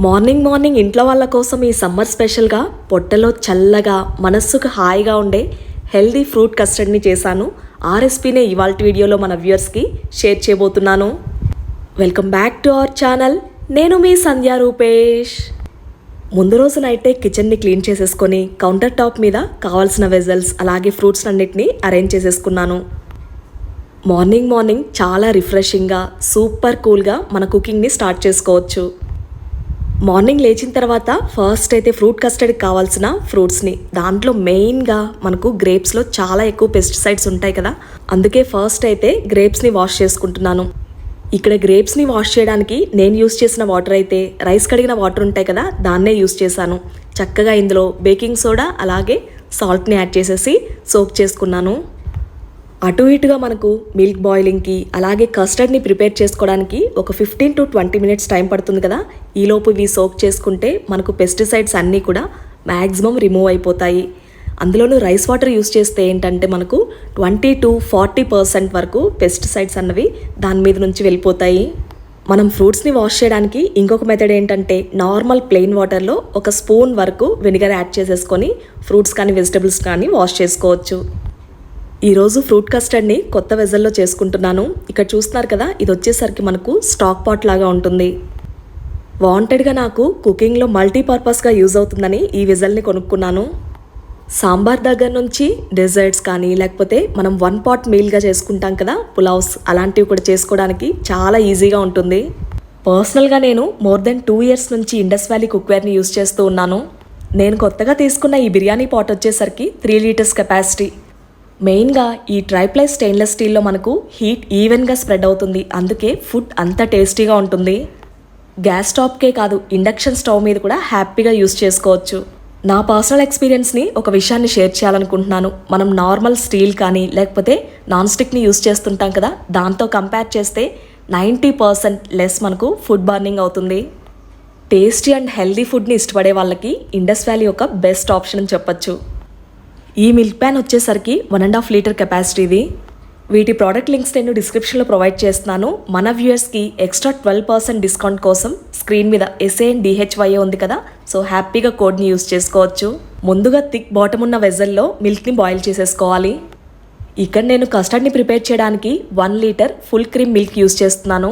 Morning morning ఇంట్లో వాళ్ళ కోసం ఈ సమ్మర్ స్పెషల్గా పొట్టలో చల్లగా మనస్సుకు హాయిగా ఉండే హెల్దీ ఫ్రూట్ కస్టర్డ్ని చేశాను. ఆ రెసిపీనే ఇవాళ వీడియోలో మన వ్యూయర్స్కి షేర్ చేయబోతున్నాను. Welcome back to our channel. నేను మీ సంధ్యా రూపేష్. ముందు రోజు నైటే కిచెన్ని క్లీన్ చేసేసుకొని కౌంటర్ టాప్ మీద కావాల్సిన వెజల్స్ అలాగే ఫ్రూట్స్ అన్నిటిని అరేంజ్ చేసేసుకున్నాను. మార్నింగ్ చాలా రిఫ్రెషింగ్గా సూపర్ కూల్గా మన కుకింగ్ని స్టార్ట్ చేసుకోవచ్చు. మార్నింగ్ లేచిన తర్వాత ఫస్ట్ అయితే ఫ్రూట్ కస్టర్డ్కి కావాల్సిన ఫ్రూట్స్ని, దాంట్లో మెయిన్గా మనకు గ్రేప్స్లో చాలా ఎక్కువ పెస్టిసైడ్స్ ఉంటాయి కదా, అందుకే ఫస్ట్ అయితే గ్రేప్స్ని వాష్ చేసుకుంటున్నాను. ఇక్కడ గ్రేప్స్ని వాష్ చేయడానికి నేను యూస్ చేసిన వాటర్ అయితే రైస్ కడిగిన వాటర్ ఉంటాయి కదా, దాన్నే యూస్ చేశాను. చక్కగా ఇందులో బేకింగ్ సోడా అలాగే సాల్ట్ని యాడ్ చేసేసి సోక్ చేసుకున్నాను. అటు ఇటుగా మనకు మిల్క్ బాయిలింగ్కి అలాగే కస్టర్డ్ని ప్రిపేర్ చేసుకోవడానికి ఒక 15 to 20 మినిట్స్ టైం పడుతుంది కదా. ఈలోపు ఇవి సోక్ చేసుకుంటే మనకు పెస్టిసైడ్స్ అన్నీ కూడా మ్యాక్సిమం రిమూవ్ అయిపోతాయి. అందులోనూ రైస్ వాటర్ యూస్ చేస్తే ఏంటంటే మనకు 20 to 40% వరకు పెస్టిసైడ్స్ అన్నవి దాని మీద నుంచి వెళ్ళిపోతాయి. మనం ఫ్రూట్స్ని వాష్ చేయడానికి ఇంకొక మెథడ్ ఏంటంటే నార్మల్ ప్లెయిన్ వాటర్లో ఒక స్పూన్ వరకు వెనిగర్ యాడ్ చేసేసుకొని ఫ్రూట్స్ కానీ వెజిటబుల్స్ కానీ వాష్ చేసుకోవచ్చు. ఈరోజు ఫ్రూట్ కస్టర్డ్ని కొత్త వెజల్లో చేసుకుంటున్నాను. ఇక్కడ చూస్తున్నారు కదా, ఇది వచ్చేసరికి మనకు స్టాక్ పాట్ లాగా ఉంటుంది. వాంటెడ్గా నాకు కుకింగ్లో మల్టీపర్పస్గా యూజ్ అవుతుందని ఈ వెజల్ని కొనుక్కున్నాను. సాంబార్ దగ్గర నుంచి డెజర్ట్స్ కానీ లేకపోతే మనం 1 pot మీల్గా చేసుకుంటాం కదా, పులావ్స్ అలాంటివి కూడా చేసుకోవడానికి చాలా ఈజీగా ఉంటుంది. పర్సనల్గా నేను మోర్ దెన్ 2 years నుంచి ఇండస్ వ్యాలీ కుక్వేర్ని యూజ్ చేస్తూ ఉన్నాను. నేను కొత్తగా తీసుకున్న ఈ బిర్యానీ పాట్ వచ్చేసరికి 3 liters కెపాసిటీ. మెయిన్గా ఈ ట్రైప్లై స్టెయిన్లెస్ స్టీల్లో మనకు హీట్ ఈవెన్గా స్ప్రెడ్ అవుతుంది, అందుకే ఫుడ్ అంత టేస్టీగా ఉంటుంది. గ్యాస్ స్టవ్కే కాదు, ఇండక్షన్ స్టవ్ మీద కూడా హ్యాపీగా యూస్ చేసుకోవచ్చు. నా పర్సనల్ ఎక్స్పీరియన్స్ని ఒక విషయాన్ని షేర్ చేయాలనుకుంటున్నాను. మనం నార్మల్ స్టీల్ కానీ లేకపోతే నాన్ స్టిక్ని యూస్ చేస్తుంటాం కదా, దాంతో కంపేర్ చేస్తే 90% లెస్ మనకు ఫుడ్ బర్నింగ్ అవుతుంది. టేస్టీ అండ్ హెల్దీ ఫుడ్ని ఇష్టపడే వాళ్ళకి ఇండస్ వ్యాలీ ఒక బెస్ట్ ఆప్షన్ అని చెప్పొచ్చు. ఈ మిల్క్ ప్యాన్ వచ్చేసరికి 1.5 liter కెపాసిటీది. వీటి ప్రోడక్ట్ లింక్స్ నేను డిస్క్రిప్షన్లో ప్రొవైడ్ చేస్తున్నాను. మన వ్యూయర్స్కి ఎక్స్ట్రా 12% డిస్కౌంట్ కోసం స్క్రీన్ మీద SANDHYA ఉంది కదా, సో హ్యాపీగా కోడ్ని యూస్ చేసుకోవచ్చు. ముందుగా థిక్ బాటమ్ ఉన్న వెజల్లో మిల్క్ని బాయిల్ చేసేసుకోవాలి. ఇక్కడ నేను కస్టర్డ్ని ప్రిపేర్ చేయడానికి 1 liter full cream milk use చేస్తున్నాను.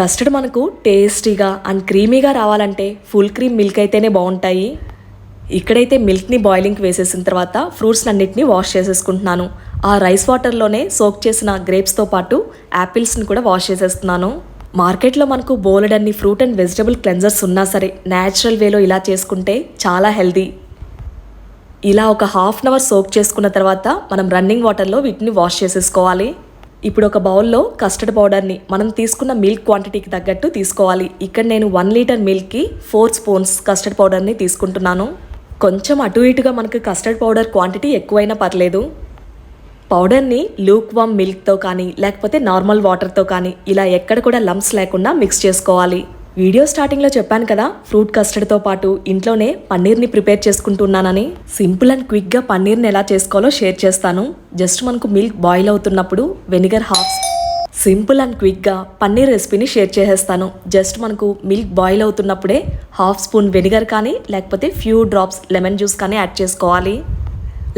కస్టర్డ్ మనకు టేస్టీగా అండ్ క్రీమీగా రావాలంటే ఫుల్ క్రీమ్ మిల్క్ అయితేనే బాగుంటాయి. ఇక్కడైతే మిల్క్ని బాయిలింగ్కి వేసేసిన తర్వాత ఫ్రూట్స్ అన్నిటిని వాష్ చేసేసుకుంటున్నాను. ఆ రైస్ వాటర్లోనే సోక్ చేసిన గ్రేప్స్తో పాటు యాపిల్స్ని కూడా వాష్ చేసేస్తున్నాను. మార్కెట్లో మనకు బోలెడన్ని ఫ్రూట్ అండ్ వెజిటబుల్ క్లెన్జర్స్ ఉన్నా సరే న్యాచురల్ వేలో ఇలా చేసుకుంటే చాలా హెల్దీ. ఇలా ఒక 1/2 hour సోక్ చేసుకున్న తర్వాత మనం రన్నింగ్ వాటర్లో వీటిని వాష్ చేసేసుకోవాలి. ఇప్పుడు ఒక బౌల్లో కస్టర్డ్ పౌడర్ని మనం తీసుకున్న మిల్క్ క్వాంటిటీకి తగ్గట్టు తీసుకోవాలి. ఇక్కడ నేను 1 liter మిల్క్కి 4 spoons కస్టర్డ్ పౌడర్ని తీసుకుంటున్నాను. కొంచెం అటు ఇటుగా మనకు కస్టర్డ్ పౌడర్ క్వాంటిటీ ఎక్కువైనా పర్లేదు. పౌడర్ని లూక్ వామ్ మిల్క్తో కానీ లేకపోతే నార్మల్ వాటర్తో కానీ ఇలా ఎక్కడ కూడా లంప్స్ లేకుండా మిక్స్ చేసుకోవాలి. వీడియో స్టార్టింగ్లో చెప్పాను కదా, ఫ్రూట్ కస్టర్డ్తో పాటు ఇంట్లోనే పన్నీర్ని ప్రిపేర్ చేసుకుంటున్నానని. సింపుల్ అండ్ క్విక్గా పన్నీర్ని ఎలా చేసుకోవాలో షేర్ చేస్తాను. జస్ట్ మనకు మిల్క్ బాయిల్ అవుతున్నప్పుడు వెనిగర్ సింపుల్ అండ్ క్విక్గా పన్నీర్ రెసిపీని షేర్ చేసేస్తాను. జస్ట్ మనకు మిల్క్ బాయిల్ అవుతున్నప్పుడే 1/2 spoon వెనిగర్ కానీ లేకపోతే ఫ్యూ డ్రాప్స్ లెమన్ జ్యూస్ కానీ యాడ్ చేసుకోవాలి.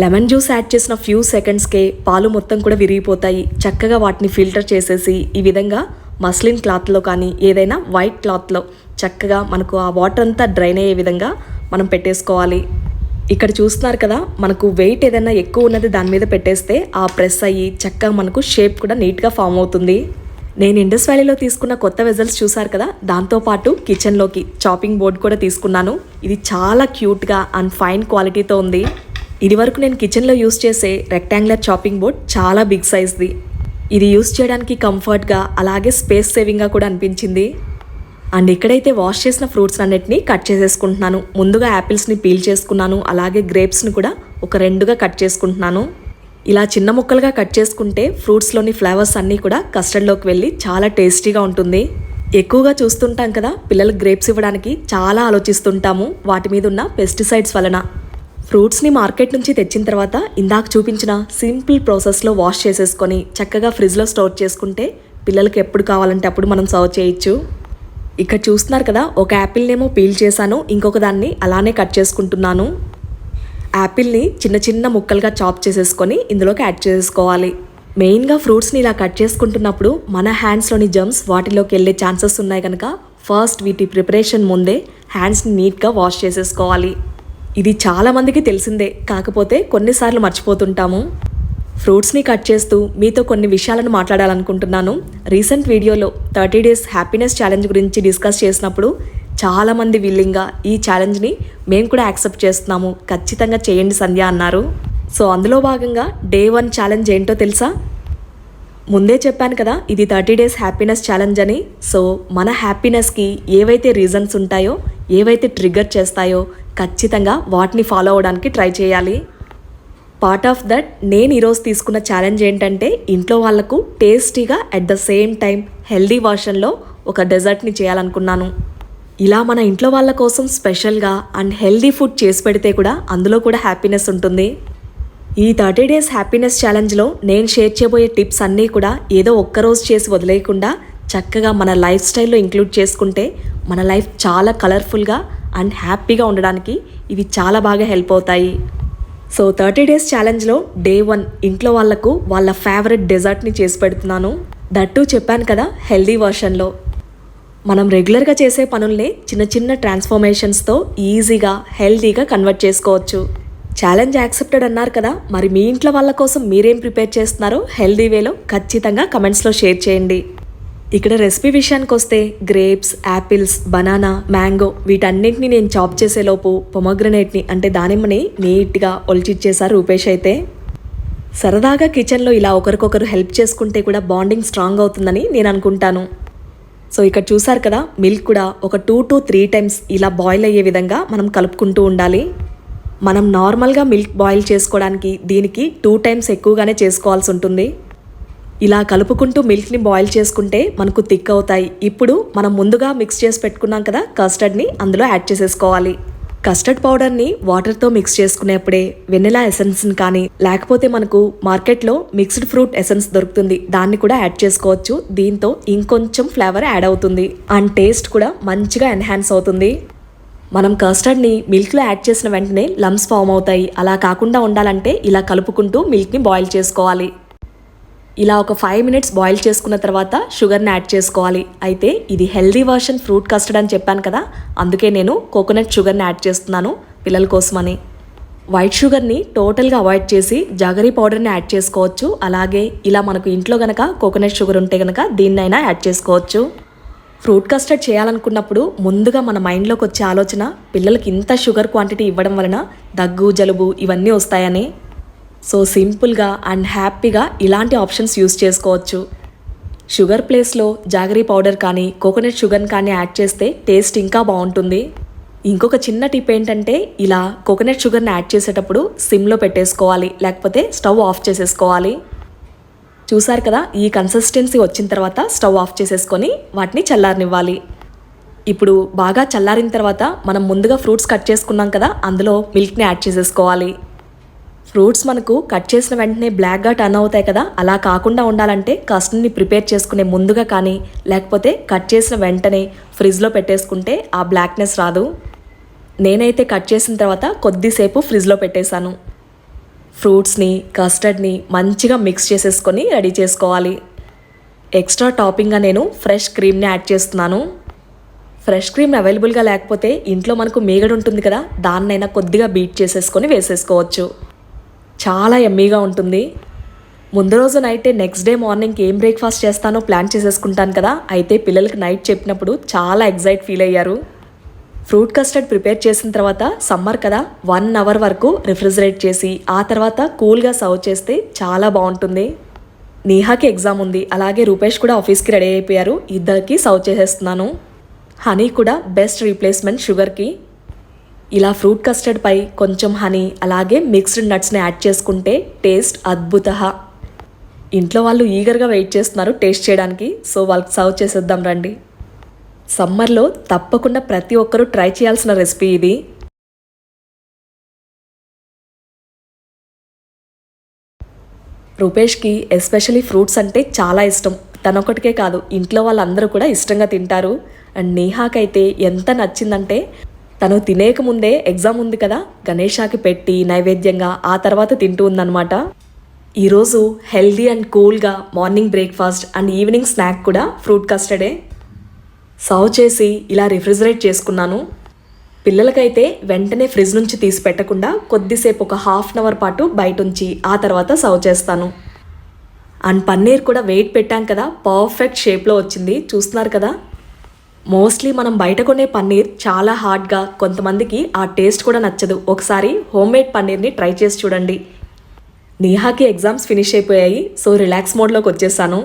లెమన్ జ్యూస్ యాడ్ చేసిన ఫ్యూ సెకండ్స్కే పాలు మొత్తం కూడా విరిగిపోతాయి. చక్కగా వాటిని ఫిల్టర్ చేసేసి ఈ విధంగా మస్లిన్ క్లాత్లో కానీ ఏదైనా వైట్ క్లాత్లో చక్కగా మనకు ఆ వాటర్ అంతా డ్రైన్ అయ్యే విధంగా మనం పెట్టేసుకోవాలి. ఇక్కడ చూస్తున్నారు కదా, మనకు వెయిట్ ఏదైనా ఎక్కువ ఉన్నది దాని మీద పెట్టేస్తే ఆ ప్రెస్ అయ్యి చక్కగా మనకు షేప్ కూడా నీట్గా ఫామ్ అవుతుంది. నేను ఇండస్ వ్యాలీలో తీసుకున్న కొత్త వెజల్స్ చూసారు కదా, దాంతోపాటు కిచెన్లోకి చాపింగ్ బోర్డ్ కూడా తీసుకున్నాను. ఇది చాలా క్యూట్గా అండ్ ఫైన్ క్వాలిటీతో ఉంది. ఇది వరకు నేను కిచెన్లో యూస్ చేసే రెక్టాంగులర్ చాపింగ్ బోర్డ్ చాలా బిగ్ సైజ్ది. ఇది యూస్ చేయడానికి కంఫర్ట్గా అలాగే స్పేస్ సేవింగ్గా కూడా అనిపించింది. అండ్ ఇక్కడైతే వాష్ చేసిన ఫ్రూట్స్ అన్నిటిని కట్ చేసేసుకుంటున్నాను. ముందుగా యాపిల్స్ని పీల్ చేసుకున్నాను, అలాగే గ్రేప్స్ని కూడా ఒక 2గా కట్ చేసుకుంటున్నాను. ఇలా చిన్న ముక్కలుగా కట్ చేసుకుంటే ఫ్రూట్స్లోని ఫ్లేవర్స్ అన్నీ కూడా కస్టర్డ్లోకి వెళ్ళి చాలా టేస్టీగా ఉంటుంది. ఎక్కువగా చూస్తుంటాం కదా, పిల్లలకు గ్రేప్స్ ఇవ్వడానికి చాలా ఆలోచిస్తుంటాము వాటి మీద ఉన్న పెస్టిసైడ్స్ వలన. ఫ్రూట్స్ని మార్కెట్ నుంచి తెచ్చిన తర్వాత ఇందాక చూపించిన సింపుల్ ప్రాసెస్లో వాష్ చేసేసుకొని చక్కగా ఫ్రిడ్జ్లో స్టోర్ చేసుకుంటే పిల్లలకి ఎప్పుడు కావాలంటే అప్పుడు మనం సర్వ్ చేయొచ్చు. ఇక్కడ చూస్తున్నారు కదా, ఒక యాపిల్నేమో పీల్ చేశాను, ఇంకొక దాన్ని అలానే కట్ చేసుకుంటున్నాను. యాపిల్ని చిన్న చిన్న ముక్కలుగా చాప్ చేసేసుకొని ఇందులోకి యాడ్ చేసుకోవాలి. మెయిన్గా ఫ్రూట్స్ని ఇలా కట్ చేసుకుంటున్నప్పుడు మన హ్యాండ్స్లోని జర్మ్స్ వాటిలోకి వెళ్ళే ఛాన్సెస్ ఉన్నాయి కనుక ఫస్ట్ వీటి ప్రిపరేషన్ ముందే హ్యాండ్స్ని నీట్గా వాష్ చేసేసుకోవాలి. ఇది చాలామందికి తెలిసిందే, కాకపోతే కొన్నిసార్లు మర్చిపోతుంటాము. ఫ్రూట్స్ని కట్ చేస్తూ మీతో కొన్ని విషయాలను మాట్లాడాలనుకుంటున్నాను. రీసెంట్ వీడియోలో 30 days హ్యాపీనెస్ ఛాలెంజ్ గురించి డిస్కస్ చేసినప్పుడు చాలామంది విల్లింగ్గా ఈ ఛాలెంజ్ని మేము కూడా యాక్సెప్ట్ చేస్తున్నాము, ఖచ్చితంగా చేయండి సంధ్య అన్నారు. సో అందులో భాగంగా Day 1 ఛాలెంజ్ ఏంటో తెలుసా? ముందే చెప్పాను కదా, ఇది 30 days హ్యాపీనెస్ ఛాలెంజ్ అని. సో మన హ్యాపీనెస్కి ఏవైతే రీజన్స్ ఉంటాయో, ఏవైతే ట్రిగ్గర్ చేస్తాయో ఖచ్చితంగా వాటిని ఫాలో అవ్వడానికి ట్రై చేయాలి. పార్ట్ ఆఫ్ దట్ నేను ఈరోజు తీసుకున్న ఛాలెంజ్ ఏంటంటే ఇంట్లో వాళ్లకు టేస్టీగా at the same time healthy వర్షన్లో ఒక డెజర్ట్ని చేయాలనుకున్నాను. ఇలా మన ఇంట్లో వాళ్ళ కోసం స్పెషల్గా అండ్ హెల్దీ ఫుడ్ చేసి పెడితే కూడా అందులో కూడా హ్యాపీనెస్ ఉంటుంది. ఈ 30 days హ్యాపీనెస్ ఛాలెంజ్లో నేను షేర్ చేయబోయే టిప్స్ అన్నీ కూడా ఏదో ఒక్కరోజు చేసి వదిలేయకుండా చక్కగా మన లైఫ్ స్టైల్లో ఇంక్లూడ్ చేసుకుంటే మన లైఫ్ చాలా కలర్ఫుల్గా అండ్ హ్యాపీగా ఉండడానికి ఇవి చాలా బాగా హెల్ప్ అవుతాయి. సో 30 days ఛాలెంజ్లో Day 1 ఇంట్లో వాళ్లకు వాళ్ళ ఫేవరెట్ డెజర్ట్ని చేసి పెడుతున్నాను. దట్టు చెప్పాను కదా, హెల్దీ వర్షన్లో. మనం రెగ్యులర్గా చేసే పనుల్ని చిన్న చిన్న ట్రాన్స్ఫర్మేషన్స్తో ఈజీగా హెల్దీగా కన్వర్ట్ చేసుకోవచ్చు. ఛాలెంజ్ యాక్సెప్టెడ్ అన్నారు కదా, మరి మీ ఇంట్లో వాళ్ళ కోసం మీరేం ప్రిపేర్ చేస్తున్నారో హెల్దీ వేలో ఖచ్చితంగా కమెంట్స్లో షేర్ చేయండి. ఇక్కడ రెసిపీ విషయానికి వస్తే గ్రేప్స్, యాపిల్స్, బనానా, మ్యాంగో వీటన్నింటినీ నేను చాప్ చేసేలోపు పొమగ్రనేట్ని అంటే దానిమ్మని నీట్గా ఒలిచిచ్చేశారు రూపేష్. అయితే సరదాగా కిచెన్లో ఇలా ఒకరికొకరు హెల్ప్ చేసుకుంటే కూడా బాండింగ్ స్ట్రాంగ్ అవుతుందని నేను అనుకుంటాను. సో ఇక్కడ చూసారు కదా, మిల్క్ కూడా ఒక 2 to 3 times ఇలా బాయిల్ అయ్యే విధంగా మనం కలుపుకుంటూ ఉండాలి. మనం నార్మల్గా మిల్క్ బాయిల్ చేసుకోవడానికి దీనికి 2 times ఎక్కువగానే చేసుకోవాల్సి ఉంటుంది. ఇలా కలుపుకుంటూ మిల్క్ని బాయిల్ చేసుకుంటే మనకు థిక్ అవుతాయి. ఇప్పుడు మనం ముందుగా మిక్స్ చేసి పెట్టుకున్నాం కదా కస్టర్డ్ని అందులో యాడ్ చేసేసుకోవాలి. కస్టర్డ్ పౌడర్ని వాటర్తో మిక్స్ చేసుకునేప్పుడే వెనిలా ఎసెన్స్ని కానీ లేకపోతే మనకు మార్కెట్లో మిక్స్డ్ ఫ్రూట్ ఎసెన్స్ దొరుకుతుంది, దాన్ని కూడా యాడ్ చేసుకోవచ్చు. దీంతో ఇంకొంచెం ఫ్లేవర్ యాడ్ అవుతుంది అండ్ టేస్ట్ కూడా మంచిగా ఎన్హాన్స్ అవుతుంది. మనం కస్టర్డ్ని మిల్క్లో యాడ్ చేసిన వెంటనే లమ్స్ ఫామ్ అవుతాయి. అలా కాకుండా ఉండాలంటే ఇలా కలుపుకుంటూ మిల్క్ని బాయిల్ చేసుకోవాలి. ఇలా ఒక 5 minutes బాయిల్ చేసుకున్న తర్వాత షుగర్ని యాడ్ చేసుకోవాలి. అయితే ఇది హెల్దీ వర్షన్ ఫ్రూట్ కస్టర్డ్ అని చెప్పాను కదా, అందుకే నేను కోకోనట్ షుగర్ని యాడ్ చేస్తున్నాను పిల్లల కోసమని. వైట్ షుగర్ని టోటల్గా అవాయిడ్ చేసి జాగరీ పౌడర్ని యాడ్ చేసుకోవచ్చు. అలాగే ఇలా మనకు ఇంట్లో గనక కోకోనట్ షుగర్ ఉంటే గనక దీన్నైనా యాడ్ చేసుకోవచ్చు. ఫ్రూట్ కస్టర్డ్ చేయాలనుకున్నప్పుడు ముందుగా మన మైండ్లోకి వచ్చే ఆలోచన పిల్లలకి ఇంత షుగర్ క్వాంటిటీ ఇవ్వడం వలన దగ్గు, జలుబు ఇవన్నీ వస్తాయని. సో సింపుల్గా అండ్ హ్యాపీగా ఇలాంటి ఆప్షన్స్ యూస్ చేసుకోవచ్చు. షుగర్ ప్లేస్లో జాగరీ పౌడర్ కానీ కోకోనట్ షుగర్ని కానీ యాడ్ చేస్తే టేస్ట్ ఇంకా బాగుంటుంది. ఇంకొక చిన్న టిప్ ఏంటంటే ఇలా కోకోనట్ షుగర్ని యాడ్ చేసేటప్పుడు సిమ్లో పెట్టేసుకోవాలి, లేకపోతే స్టవ్ ఆఫ్ చేసేసుకోవాలి. చూసారు కదా, ఈ కన్సిస్టెన్సీ వచ్చిన తర్వాత స్టవ్ ఆఫ్ చేసేసుకొని వాటిని చల్లారనివ్వాలి. ఇప్పుడు బాగా చల్లారిన తర్వాత మనం ముందుగా ఫ్రూట్స్ కట్ చేసుకున్నాం కదా, అందులో మిల్క్ని యాడ్ చేసేసుకోవాలి. ఫ్రూట్స్ మనకు కట్ చేసిన వెంటనే బ్లాక్గా టర్న్ అవుతాయి కదా, అలా కాకుండా ఉండాలంటే కస్టర్డ్ని ప్రిపేర్ చేసుకునే ముందుగా కానీ లేకపోతే కట్ చేసిన వెంటనే ఫ్రిడ్జ్లో పెట్టేసుకుంటే ఆ బ్లాక్నెస్ రాదు. నేనైతే కట్ చేసిన తర్వాత కొద్దిసేపు ఫ్రిడ్జ్లో పెట్టేశాను. ఫ్రూట్స్ని కస్టర్డ్ని మంచిగా మిక్స్ చేసేసుకొని రెడీ చేసుకోవాలి. ఎక్స్ట్రా టాపింగ్గా నేను ఫ్రెష్ క్రీమ్ని యాడ్ చేస్తున్నాను. ఫ్రెష్ క్రీమ్ అవైలబుల్గా లేకపోతే ఇంట్లో మనకు మీగడ ఉంటుంది కదా, దాన్నైనా కొద్దిగా బీట్ చేసేసుకొని వేసేసుకోవచ్చు. చాలా యమ్మీగా ఉంటుంది. ముందు రోజు నైటే నెక్స్ట్ డే మార్నింగ్కి ఏం బ్రేక్ఫాస్ట్ చేస్తానో ప్లాన్ చేసేసుకుంటాను కదా. అయితే పిల్లలకి నైట్ చెప్పినప్పుడు చాలా ఎగ్జైట్ ఫీల్ అయ్యారు. ఫ్రూట్ కస్టర్డ్ ప్రిపేర్ చేసిన తర్వాత సమ్మర్ కదా 1 hour వరకు రిఫ్రిజిరేట్ చేసి ఆ తర్వాత కూల్గా సర్వ్ చేస్తే చాలా బాగుంటుంది. నేహాకి ఎగ్జామ్ ఉంది, అలాగే రూపేష్ కూడా ఆఫీస్కి రెడీ అయిపోయారు. ఇద్దరికి సర్వ్ చేసేస్తున్నాను. హనీ కూడా బెస్ట్ రీప్లేస్మెంట్ షుగర్కి. ఇలా ఫ్రూట్ కస్టర్డ్ పై కొంచెం హనీ అలాగే మిక్స్డ్ నట్స్ని యాడ్ చేసుకుంటే టేస్ట్ అద్భుత. ఇంట్లో వాళ్ళు ఈగర్గా వెయిట్ చేస్తున్నారు టేస్ట్ చేయడానికి. సో వాళ్ళకి సర్వ్ చేసేద్దాం రండి. సమ్మర్లో తప్పకుండా ప్రతి ఒక్కరూ ట్రై చేయాల్సిన రెసిపీ ఇది. రూపేష్కి ఎస్పెషలీ ఫ్రూట్స్ అంటే చాలా ఇష్టం. తనొకటికే కాదు, ఇంట్లో వాళ్ళందరూ కూడా ఇష్టంగా తింటారు. అండ్ నేహాకైతే ఎంత నచ్చిందంటే తను తినేక ముందే ఎగ్జామ్ ఉంది కదా గణేషాకి పెట్టి నైవేద్యంగా ఆ తర్వాత తింటూ ఉందన్నమాట. ఈరోజు హెల్దీ అండ్ కూల్గా morning breakfast and evening snack కూడా ఫ్రూట్ కస్టర్డే. సర్వ్ చేసి ఇలా రిఫ్రిజిరేట్ చేసుకున్నాను. పిల్లలకైతే వెంటనే ఫ్రిడ్జ్ నుంచి తీసి పెట్టకుండా కొద్దిసేపు ఒక హాఫ్ అన్ అవర్ పాటు బయట ఉంచి ఆ తర్వాత సర్వ్ చేస్తాను. అండ్ పన్నీర్ కూడా వెయిట్ పెట్టాం కదా, పర్ఫెక్ట్ షేప్లో వచ్చింది, చూస్తున్నారు కదా. మోస్ట్లీ మనం బయట కొనే పన్నీర్ చాలా హార్డ్గా, కొంతమందికి ఆ టేస్ట్ కూడా నచ్చదు. ఒకసారి హోమ్మేడ్ పన్నీర్ని ట్రై చేసి చూడండి. నేహాకి ఎగ్జామ్స్ ఫినిష్ అయిపోయాయి, సో రిలాక్స్ మోడ్లోకి వచ్చేసాను.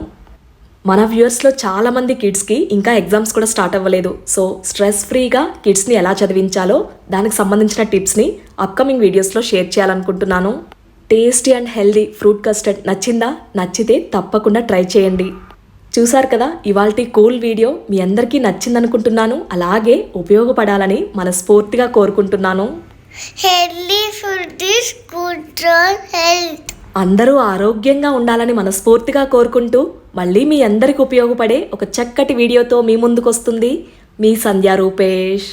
మన వ్యూవర్స్లో చాలామంది కిడ్స్కి ఇంకా ఎగ్జామ్స్ కూడా స్టార్ట్ అవ్వలేదు. సో స్ట్రెస్ ఫ్రీగా కిడ్స్ని ఎలా చదివించాలో దానికి సంబంధించిన టిప్స్ని అప్కమింగ్ వీడియోస్లో షేర్ చేయాలనుకుంటున్నాను. Tasty and healthy fruit custard నచ్చిందా? నచ్చితే తప్పకుండా ట్రై చేయండి. చూసారు కదా, ఇవాల్టి కూల్ వీడియో మీ అందరికీ నచ్చిందనుకుంటున్నాను. అలాగే ఉపయోగపడాలని మనస్ఫూర్తిగా కోరుకుంటున్నాను. Healthy food is good for health. అందరూ ఆరోగ్యంగా ఉండాలని మనస్ఫూర్తిగా కోరుకుంటూ మళ్ళీ మీ అందరికి ఉపయోగపడే ఒక చక్కటి వీడియోతో మీ ముందుకు వస్తుంది మీ సంధ్యా రూపేష్.